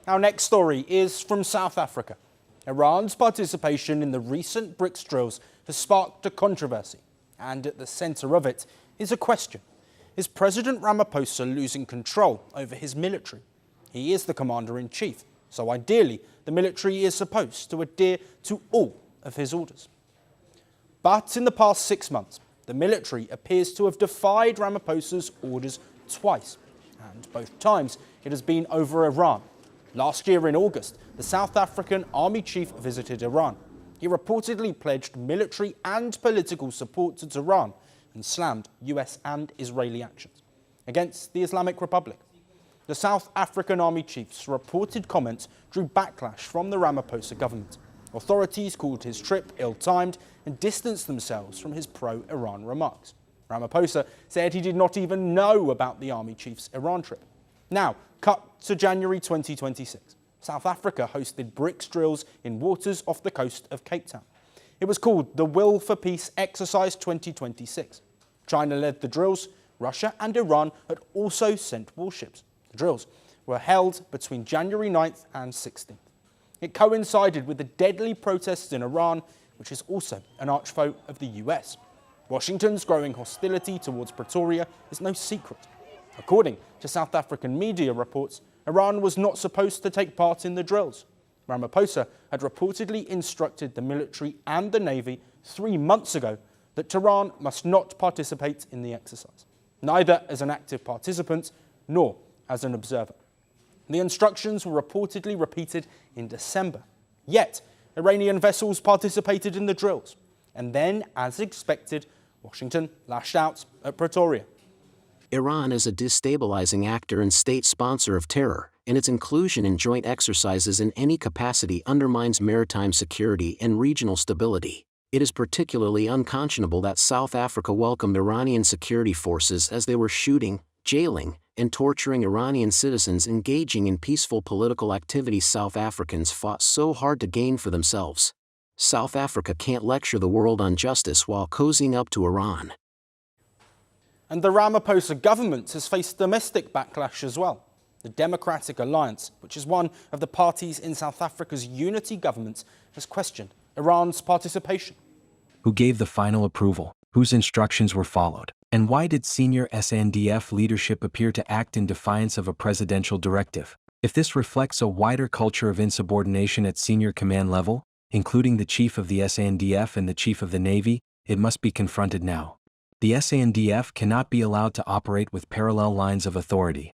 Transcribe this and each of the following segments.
Our next story is from South Africa. Iran's participation in the recent BRICS drills has sparked a controversy, and at the centre of it is a question. Is President Ramaphosa losing control over his military? He is the commander-in-chief, so ideally the military is supposed to adhere to all of his orders. But in the past 6 months, the military appears to have defied Ramaphosa's orders twice, and both times it has been over Iran. Last year in August, the South African army chief visited Iran. He reportedly pledged military and political support to Tehran and slammed US and Israeli actions against the Islamic Republic. The South African army chief's reported comments drew backlash from the Ramaphosa government. Authorities called his trip ill-timed and distanced themselves from his pro-Iran remarks. Ramaphosa said he did not even know about the army chief's Iran trip. Now, cut to January 2026. South Africa hosted BRICS drills in waters off the coast of Cape Town. It was called the Will for Peace Exercise 2026. China led the drills. Russia and Iran had also sent warships. The drills were held between January 9th and 16th. It coincided with the deadly protests in Iran, which is also an archfoe of the US. Washington's growing hostility towards Pretoria is no secret. According to South African media reports, Iran was not supposed to take part in the drills. Ramaphosa had reportedly instructed the military and the Navy 3 months ago that Tehran must not participate in the exercise, neither as an active participant nor as an observer. The instructions were reportedly repeated in December. Yet, Iranian vessels participated in the drills. And then, as expected, Washington lashed out at Pretoria. Iran is a destabilizing actor and state sponsor of terror, and its inclusion in joint exercises in any capacity undermines maritime security and regional stability. It is particularly unconscionable that South Africa welcomed Iranian security forces as they were shooting, jailing, and torturing Iranian citizens engaging in peaceful political activities South Africans fought so hard to gain for themselves. South Africa can't lecture the world on justice while cozying up to Iran. And the Ramaphosa government has faced domestic backlash as well. The Democratic Alliance, which is one of the parties in South Africa's unity government, has questioned Iran's participation. Who gave the final approval? Whose instructions were followed? And why did senior SANDF leadership appear to act in defiance of a presidential directive? If this reflects a wider culture of insubordination at senior command level, including the chief of the SANDF and the chief of the Navy, it must be confronted now. The SANDF cannot be allowed to operate with parallel lines of authority.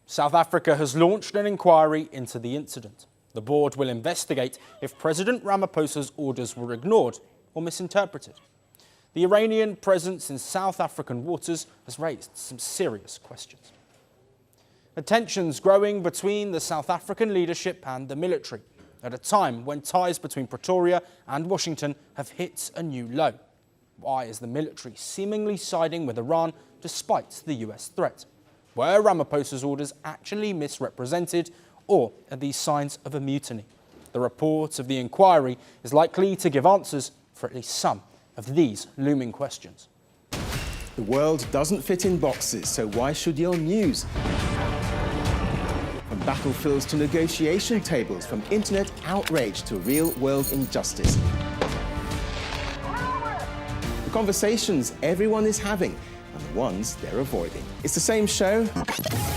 South Africa has launched an inquiry into the incident. The board will investigate if President Ramaphosa's orders were ignored or misinterpreted. The Iranian presence in South African waters has raised some serious questions. The tensions growing between the South African leadership and the military at a time when ties between Pretoria and Washington have hit a new low. Why is the military seemingly siding with Iran despite the US threat? Were Ramaphosa's orders actually misrepresented, or are these signs of a mutiny? The report of the inquiry is likely to give answers for at least some of these looming questions. The world doesn't fit in boxes, so why should your news? From battlefields to negotiation tables, from internet outrage to real-world injustice. The conversations everyone is having and the ones they're avoiding. It's the same show,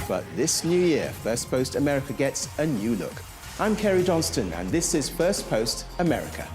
but this new year, Firstpost America gets a new look. I'm Kerry Johnston, and this is Firstpost America.